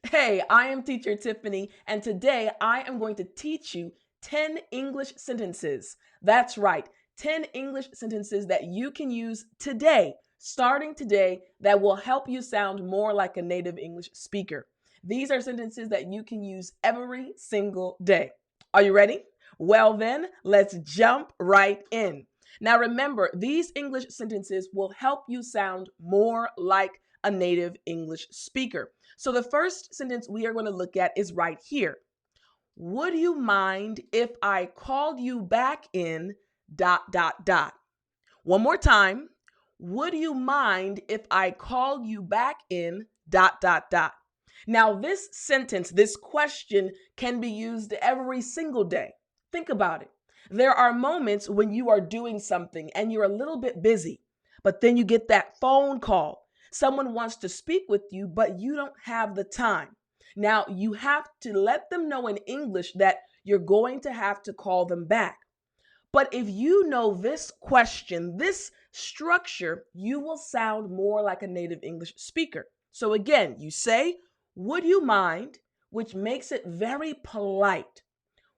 Hey, I am teacher Tiffany, and today I am going to teach you 10 English sentences. That's right, 10 English sentences that you can use today, starting today, that will help you sound more like a native English speaker. These are sentences that you can use every single day. Are you ready? Well, then, let's jump right in. Now, remember, these English sentences will help you sound more like a native English speaker. So the first sentence we are going to look at is right here. Would you mind if I called you back in ... One more time. Would you mind if I called you back in ... Now, this sentence, this question can be used every single day. Think about it. There are moments when you are doing something and you're a little bit busy, but then you get that phone call. Someone wants to speak with you, but you don't have the time. Now, you have to let them know in English that you're going to have to call them back. But if you know this question, this structure, you will sound more like a native English speaker. So again, you say, would you mind, which makes it very polite.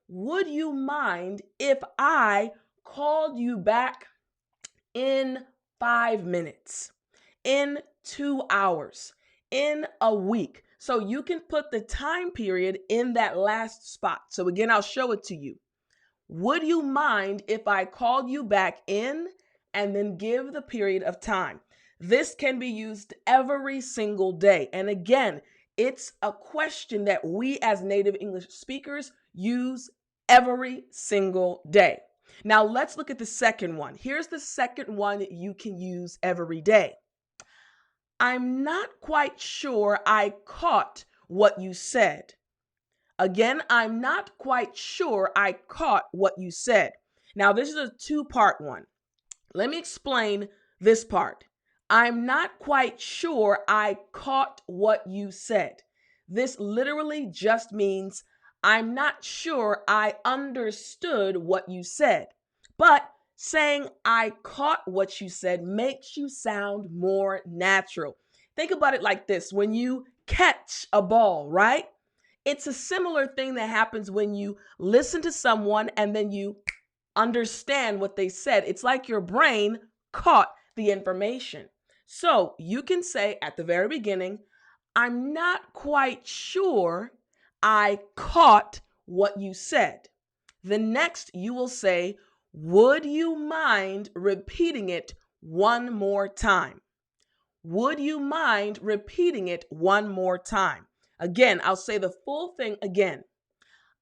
Would you mind if I called you back in 5 minutes, in 2 hours, in a week? So you can put the time period in that last spot. So again, I'll show it to you. Would you mind if I called you back in and then give the period of time? This can be used every single day. And again, it's a question that we as native English speakers use every single day. Now let's look at the second one. Here's the second one that you can use every day. I'm not quite sure I caught what you said. Again, I'm not quite sure I caught what you said. Now, this is a two-part one. Let me explain this part. I'm not quite sure I caught what you said. This literally just means I'm not sure I understood what you said. But saying I caught what you said makes you sound more natural. Think about it like this. When you catch a ball, right? It's a similar thing that happens when you listen to someone and then you understand what they said. It's like your brain caught the information. So you can say at the very beginning, I'm not quite sure I caught what you said. The next you will say, would you mind repeating it one more time? Would you mind repeating it one more time? Again, I'll say the full thing again.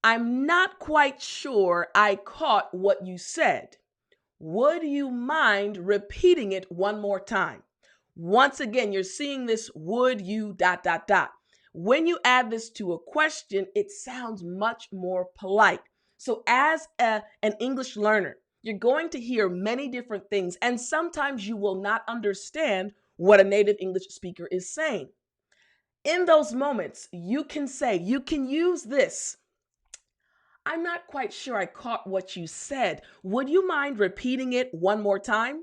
I'm not quite sure I caught what you said. Would you mind repeating it one more time? Once again, you're seeing this would you ... When you add this to a question, it sounds much more polite. So as an English learner, you're going to hear many different things, and sometimes you will not understand what a native English speaker is saying. In those moments, you can say, you can use this. I'm not quite sure I caught what you said. Would you mind repeating it one more time?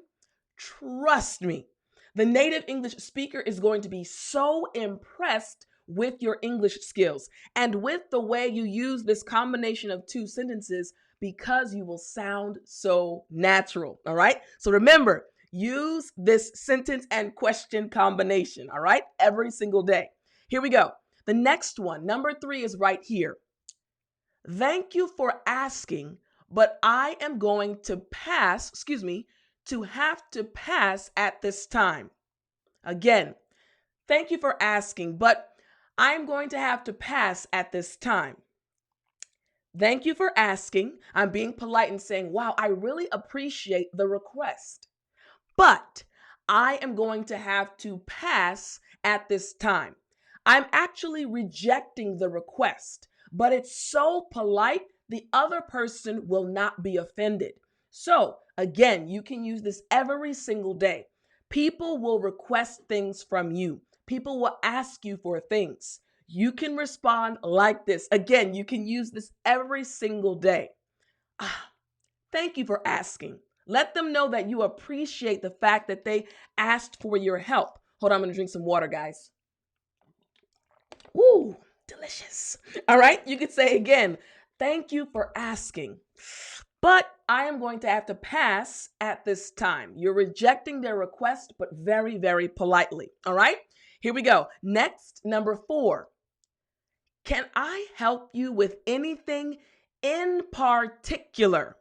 Trust me, the native English speaker is going to be so impressed with your English skills and with the way you use this combination of two sentences because you will sound so natural. All right. So remember, use this sentence and question combination. All right. Every single day. Here we go. The next one, number 3, is right here. Thank you for asking, but I am going to have to pass at this time. Again, thank you for asking, but I'm going to have to pass at this time. Thank you for asking. I'm being polite and saying, wow, I really appreciate the request, but I am going to have to pass at this time. I'm actually rejecting the request, but it's so polite, the other person will not be offended. So again, you can use this every single day. People will request things from you. People will ask you for things. You can respond like this. Again, you can use this every single day. Thank you for asking. Let them know that you appreciate the fact that they asked for your help. Hold on, I'm going to drink some water, guys. Woo! delicious. All right. You could say again, thank you for asking, but I am going to have to pass at this time. You're rejecting their request, but very, very politely. All right. Here we go. Next, number 4. Can I help you with anything in particular?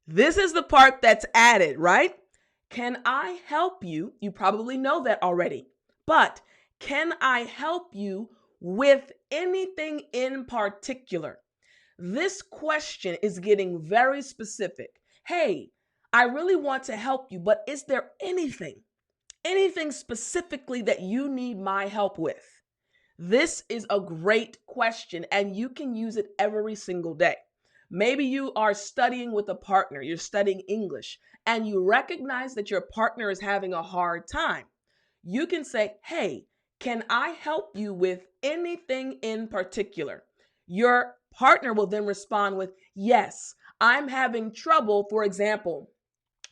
This is the part that's added, right? Can I help you? You probably know that already. But can I help you with anything in particular? This question is getting very specific. Hey, I really want to help you, but is there anything specifically that you need my help with? This is a great question, and you can use it every single day. Maybe you are studying with a partner, you're studying English, and you recognize that your partner is having a hard time. You can say, hey, can I help you with anything in particular? Your partner will then respond with, yes, I'm having trouble, for example,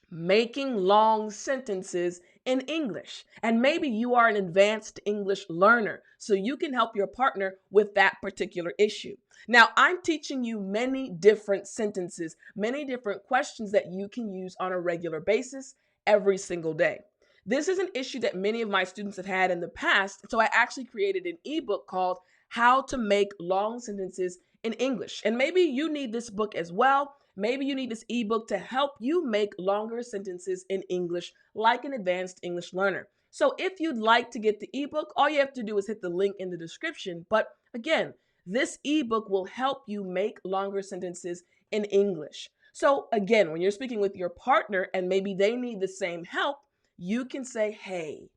making long sentences in English. And maybe you are an advanced English learner, so you can help your partner with that particular issue. Now, I'm teaching you many different sentences, many different questions that you can use on a regular basis every single day. This is an issue that many of my students have had in the past, so I actually created an ebook called How to Make Long Sentences in English. And maybe you need this book as well. Maybe you need this ebook to help you make longer sentences in English like an advanced English learner. So if you'd like to get the ebook, all you have to do is hit the link in the description. But again, this ebook will help you make longer sentences in English. So again, when you're speaking with your partner and maybe they need the same help, you can say, hey,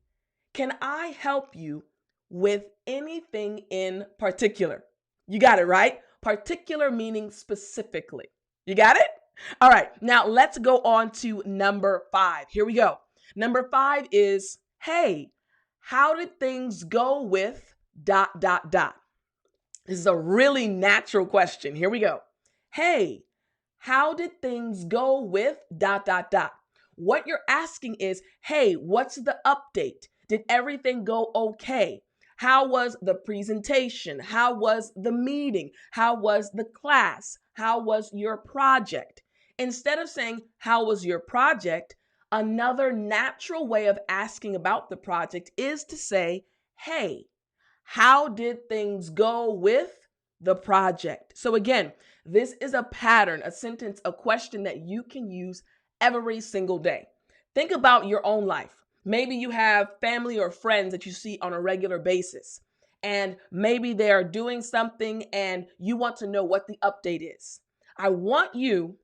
can I help you with anything in particular? You got it, right? Particular meaning specifically. You got it? All right, now let's go on to number 5. Here we go. Number 5 is, hey, how did things go with ... This is a really natural question. Here we go. Hey, how did things go with ... What you're asking is, hey, what's the update? Did everything go okay? How was the presentation? How was the meeting? How was the class? How was your project? Instead of saying, how was your project? Another natural way of asking about the project is to say, hey, how did things go with the project? So again, this is a pattern, a sentence, a question that you can use every single day. Think about your own life. Maybe you have family or friends that you see on a regular basis, and maybe they are doing something and you want to know what the update is. I want you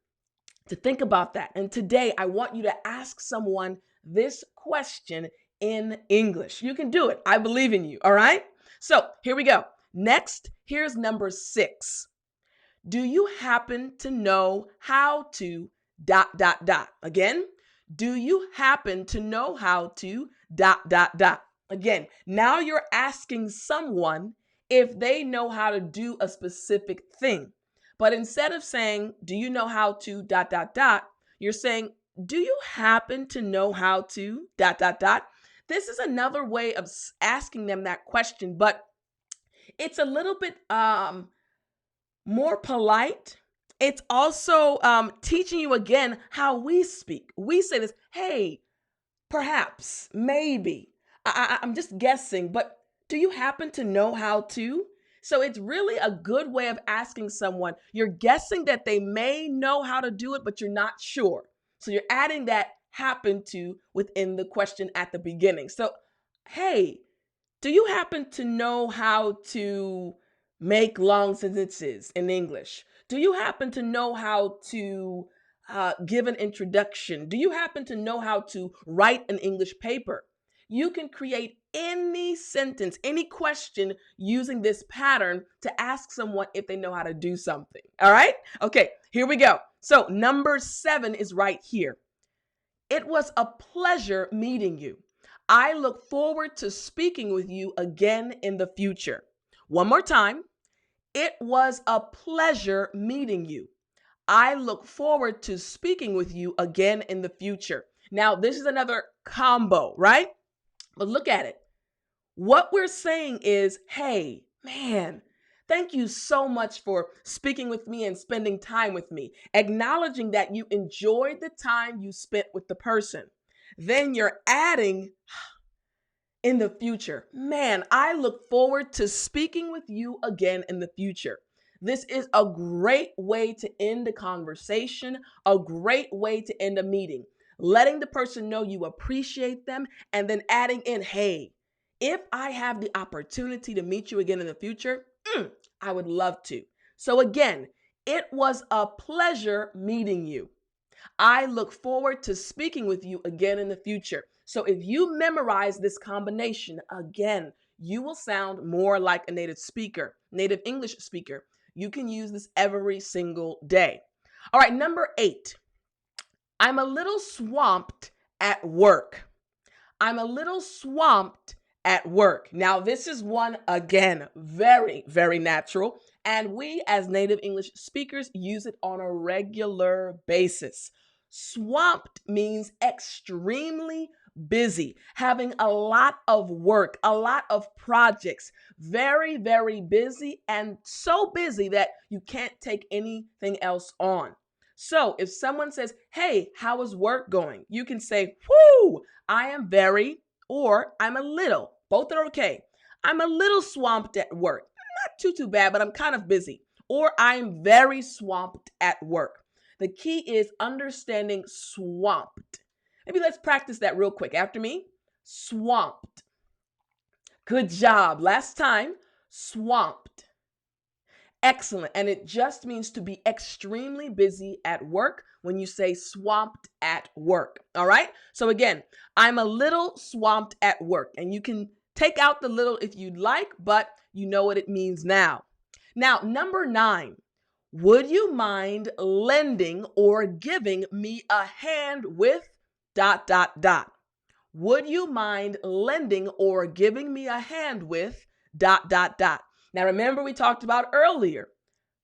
to think about that. And today I want you to ask someone this question in English. You can do it. I believe in you. All right. So here we go. Next, here's number 6. Do you happen to know how to ... Again, do you happen to know how to ... Again, now you're asking someone if they know how to do a specific thing. But instead of saying, do you know how to ... You're saying, do you happen to know how to ... This is another way of asking them that question, but it's a little bit more polite. It's also teaching you again how we speak. We say this, hey, perhaps, maybe. I'm just guessing, but do you happen to know how to? So it's really a good way of asking someone. You're guessing that they may know how to do it, but you're not sure. So you're adding that happen to within the question at the beginning. So, hey, do you happen to know how to make long sentences in English? Do you happen to know how to give an introduction? Do you happen to know how to write an English paper? You can create any sentence, any question using this pattern to ask someone if they know how to do something. All right? Okay, here we go. So number 7 is right here. It was a pleasure meeting you. I look forward to speaking with you again in the future. One more time. It was a pleasure meeting you. I look forward to speaking with you again in the future. Now, this is another combo, right? But look at it. What we're saying is, hey, man, Thank you so much for speaking with me and spending time with me, acknowledging that you enjoyed the time you spent with the person. Then you're adding in the future. Man, I look forward to speaking with you again in the future. This is a great way to end a conversation, a great way to end a meeting. Letting the person know you appreciate them and then adding in, hey, if I have the opportunity to meet you again in the future, I would love to. So again, it was a pleasure meeting you. I look forward to speaking with you again in the future. So if you memorize this combination, again, you will sound more like a native speaker, native English speaker. You can use this every single day. All right, number 8. I'm a little swamped at work. I'm a little swamped at work. Now, this is one, again, very, very natural. And we as native English speakers use it on a regular basis. Swamped means extremely busy, having a lot of work, a lot of projects, very, very busy, and so busy that you can't take anything else on. So if someone says, hey, how is work going? You can say, whoo, I am very, or I'm a little. Both are okay. I'm a little swamped at work. Not too bad, but I'm kind of busy. Or I'm very swamped at work. The key is understanding swamped. Maybe let's practice that real quick. After me, swamped. Good job. Last time, swamped. Excellent. And it just means to be extremely busy at work when you say swamped at work. All right. So again, I'm a little swamped at work, and you can take out the little if you'd like, but you know what it means now. Now, number 9, would you mind lending or giving me a hand with ... Would you mind lending or giving me a hand with ... Now, remember we talked about earlier,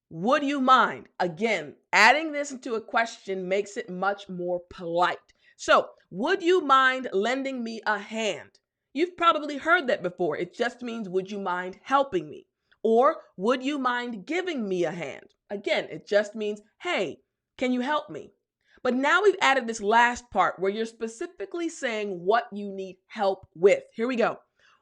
would you mind? Again, adding this into a question makes it much more polite. So, would you mind lending me a hand? You've probably heard that before. It just means, would you mind helping me? Or, would you mind giving me a hand? Again, it just means, hey, can you help me? But now we've added this last part where you're specifically saying what you need help with. Here we go.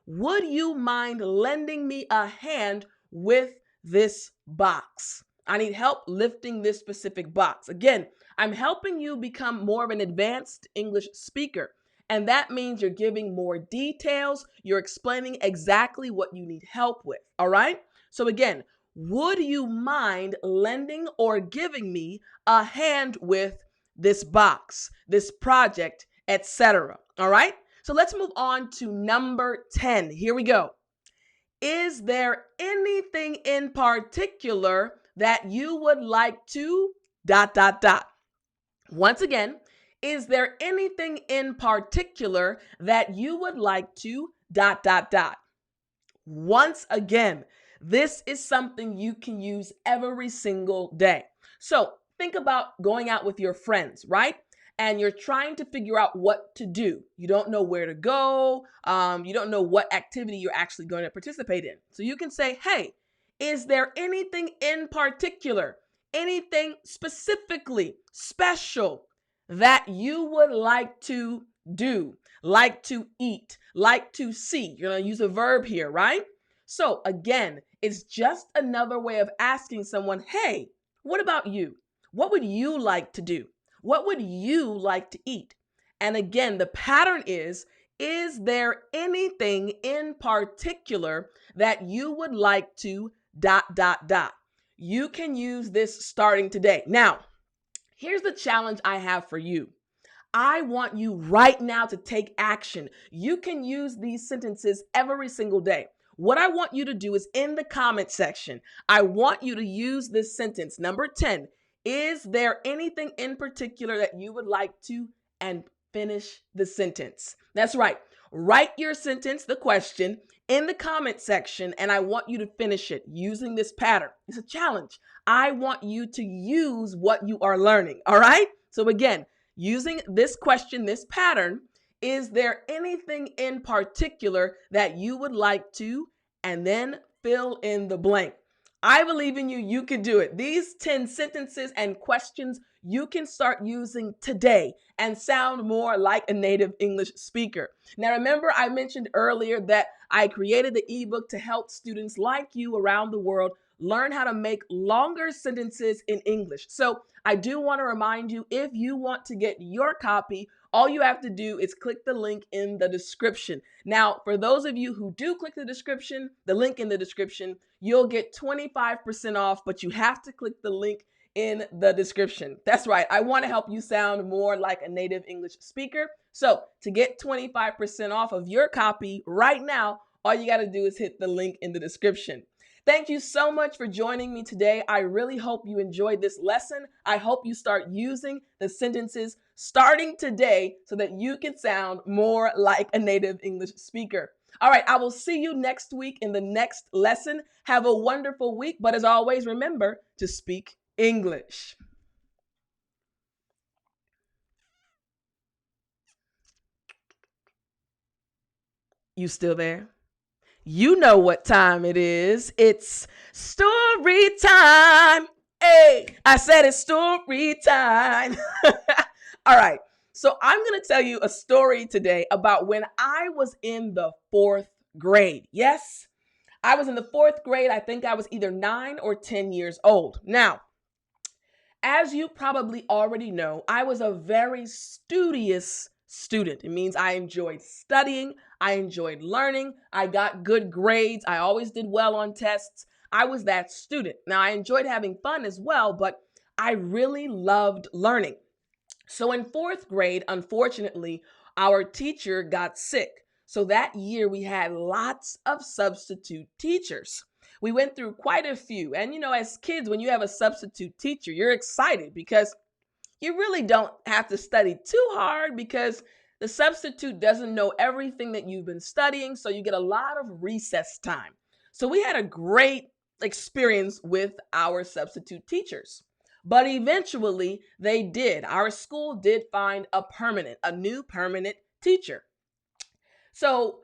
Would you mind lending me a hand with this box? I need help lifting this specific box. Again, I'm helping you become more of an advanced English speaker. And that means you're giving more details. You're explaining exactly what you need help with. All right? So again, would you mind lending or giving me a hand with this box, this project, etc.? All right? So let's move on to number 10. Here we go. Is there anything in particular that you would like to ... Once again, is there anything in particular that you would like to ... Once again, this is something you can use every single day. So think about going out with your friends, right? And you're trying to figure out what to do. You don't know where to go. You don't know what activity you're actually going to participate in. So you can say, hey, is there anything in particular, anything specifically special that you would like to do, like to eat, like to see? You're going to use a verb here, right? So again, it's just another way of asking someone, hey, what about you? What would you like to do? What would you like to eat? And again, the pattern is there anything in particular that you would like to ... You can use this starting today. Now, here's the challenge I have for you. I want you right now to take action. You can use these sentences every single day. What I want you to do is in the comment section, I want you to use this sentence, number 10. Is there anything in particular that you would like to... and finish the sentence? That's right. Write your sentence, the question, in the comment section, and I want you to finish it using this pattern. It's a challenge. I want you to use what you are learning, all right? So again, using this question, this pattern, is there anything in particular that you would like to... and then fill in the blank. I believe in you. You can do it. These 10 sentences and questions you can start using today and sound more like a native English speaker. Now, remember, I mentioned earlier that I created the ebook to help students like you around the world learn how to make longer sentences in English. So I do want to remind you, if you want to get your copy, all you have to do is click the link in the description. Now, for those of you who do click the link in the description, you'll get 25% off, but you have to click the link in the description. That's right. I want to help you sound more like a native English speaker. So to get 25% off of your copy right now, all you got to do is hit the link in the description. Thank you so much for joining me today. I really hope you enjoyed this lesson. I hope you start using the sentences starting today so that you can sound more like a native English speaker. All right, I will see you next week in the next lesson. Have a wonderful week, but as always, remember to speak English. You still there? You know what time it is. It's story time. Hey, I said it's story time. All right. So I'm going to tell you a story today about when I was in the fourth grade. Yes, I was in the fourth grade. I think I was either 9 or 10 years old. Now, as you probably already know, I was a very studious student. It means I enjoyed studying, I enjoyed learning, I got good grades, I always did well on tests. I was that student. Now, I enjoyed having fun as well, but I really loved learning. So in fourth grade, unfortunately, our teacher got sick. So that year we had lots of substitute teachers. We went through quite a few. And as kids, when you have a substitute teacher, you're excited because you really don't have to study too hard because the substitute doesn't know everything that you've been studying. So you get a lot of recess time. So we had a great experience with our substitute teachers. But eventually they did. Our school did find a new permanent teacher. So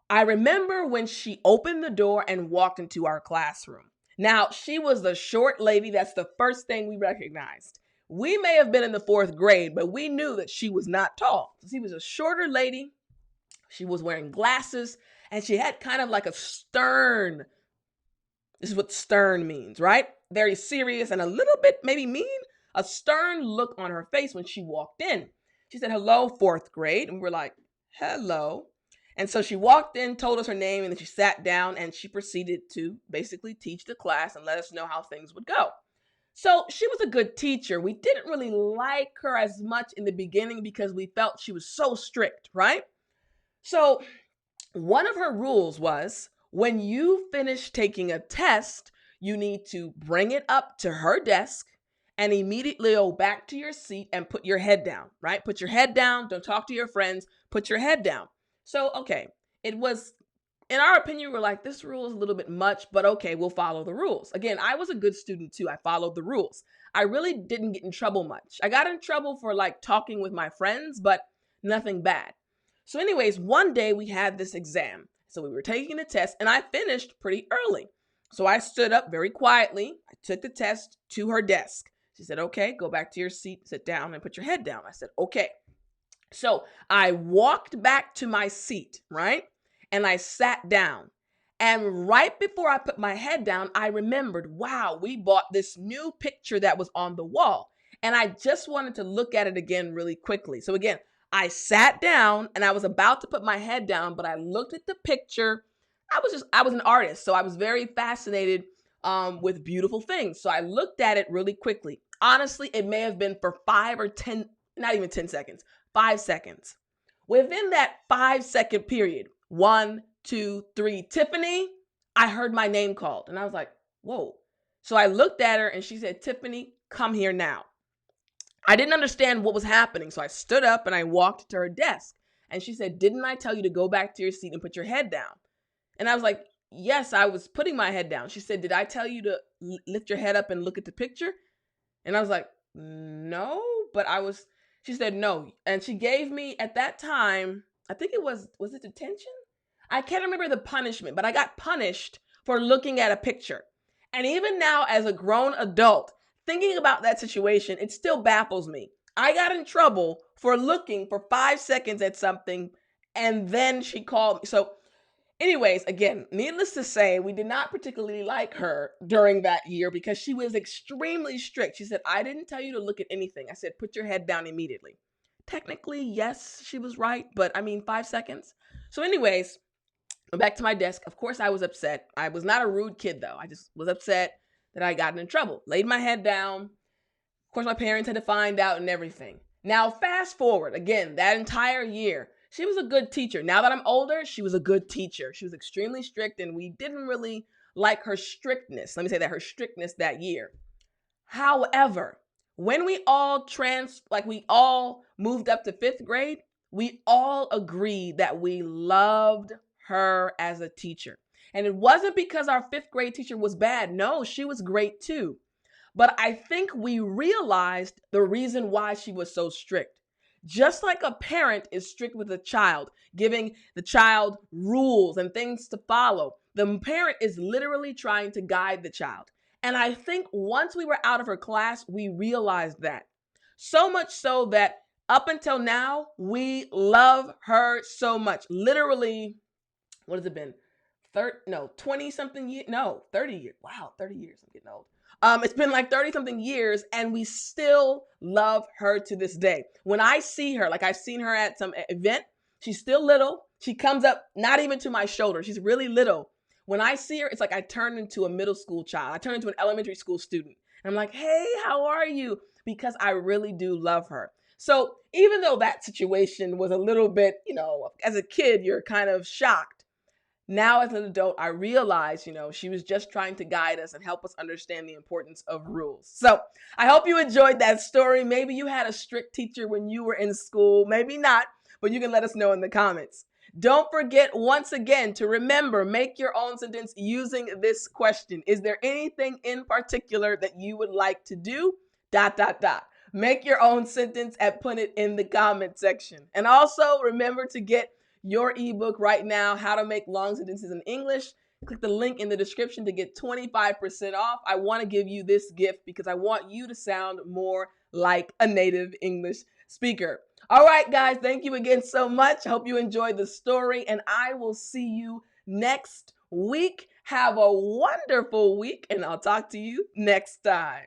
I remember when she opened the door and walked into our classroom. Now, she was the short lady. That's the first thing we recognized. We may have been in the fourth grade, but we knew that she was not tall. She was a shorter lady. She was wearing glasses, and she had kind of like a stern. This is what stern means, right? Very serious and a little bit maybe mean. A stern look on her face when she walked in. She said, "Hello, fourth grade." And we're like, "Hello." And so she walked in, told us her name, and then she sat down and she proceeded to basically teach the class and let us know how things would go. So she was a good teacher. We didn't really like her as much in the beginning because we felt she was so strict, right? So one of her rules was when you finish taking a test, you need to bring it up to her desk and immediately go back to your seat and put your head down, right? Put your head down. Don't talk to your friends. Put your head down. So, okay, it was, in our opinion, we're like, this rule is a little bit much, but okay, we'll follow the rules. Again, I was a good student too. I followed the rules. I really didn't get in trouble much. I got in trouble for like talking with my friends, but nothing bad. So anyways, one day we had this exam. So we were taking the test and I finished pretty early. So I stood up very quietly. I took the test to her desk. She said, "Okay, go back to your seat, sit down and put your head down." I said, "Okay." So I walked back to my seat, right? And I sat down. And right before I put my head down, I remembered, wow, we bought this new picture that was on the wall. And I just wanted to look at it again really quickly. So again, I sat down and I was about to put my head down, but I looked at the picture. I was an artist, so I was very fascinated with beautiful things. So I looked at it really quickly. Honestly, it may have been for 5 or 10, not even 10 seconds. 5 seconds. Within that 5-second period, 1, 2, 3, Tiffani, I heard my name called. And I was like, whoa. So I looked at her and she said, "Tiffani, come here now." I didn't understand what was happening. So I stood up and I walked to her desk. And she said, "Didn't I tell you to go back to your seat and put your head down?" And I was like, "Yes, I was putting my head down." She said, "Did I tell you to lift your head up and look at the picture?" And I was like, "No, but I was..." She said no. And she gave me at that time, I think was it detention? I can't remember the punishment, but I got punished for looking at a picture. And even now, as a grown adult, thinking about that situation, it still baffles me. I got in trouble for looking for 5 seconds at something, and then she called me. So, anyways, again, needless to say, we did not particularly like her during that year because she was extremely strict. She said, I didn't tell you to look at anything. I said, put your head down immediately. Technically, yes, she was right, but I mean, 5 seconds. So, anyways, back to my desk. Of course, I was upset. I was not a rude kid, though. I just was upset that I gotten in trouble. Laid my head down. Of course, my parents had to find out and everything. Now, fast forward, again, that entire year, she was a good teacher. Now that I'm older, she was a good teacher. She was extremely strict, and we didn't really like her strictness. Let me say that, her strictness that year. However, when we all moved up to 5th grade, we all agreed that we loved her as a teacher. And it wasn't because our 5th grade teacher was bad. No, she was great too. But I think we realized the reason why she was so strict. Just like a parent is strict with a child, giving the child rules and things to follow, the parent is literally trying to guide the child. And I think once we were out of her class, we realized that. So much so that up until now, we love her so much. Literally, what has it been? 20 something years. No, 30 years. Wow, 30 years. I'm getting old. It's been like 30 something years, and we still love her to this day. When I see her, like I've seen her at some event, she's still little. She comes up not even to my shoulder. She's really little. When I see her, it's like I turn into a middle school child. I turn into an elementary school student. And I'm like, hey, how are you? Because I really do love her. So even though that situation was a little bit, as a kid, you're kind of shocked. Now, as an adult, I realize, she was just trying to guide us and help us understand the importance of rules. So I hope you enjoyed that story. Maybe you had a strict teacher when you were in school, maybe not, but you can let us know in the comments. Don't forget, once again, to remember, make your own sentence using this question. Is there anything in particular that you would like to do? ... Make your own sentence and put it in the comment section. And also remember to get your ebook right now, How to Make Long Sentences in English. Click the link in the description to get 25% off. I want to give you this gift because I want you to sound more like a native English speaker. All right, guys, thank you again so much. I hope you enjoyed the story, and I will see you next week. Have a wonderful week, and I'll talk to you next time.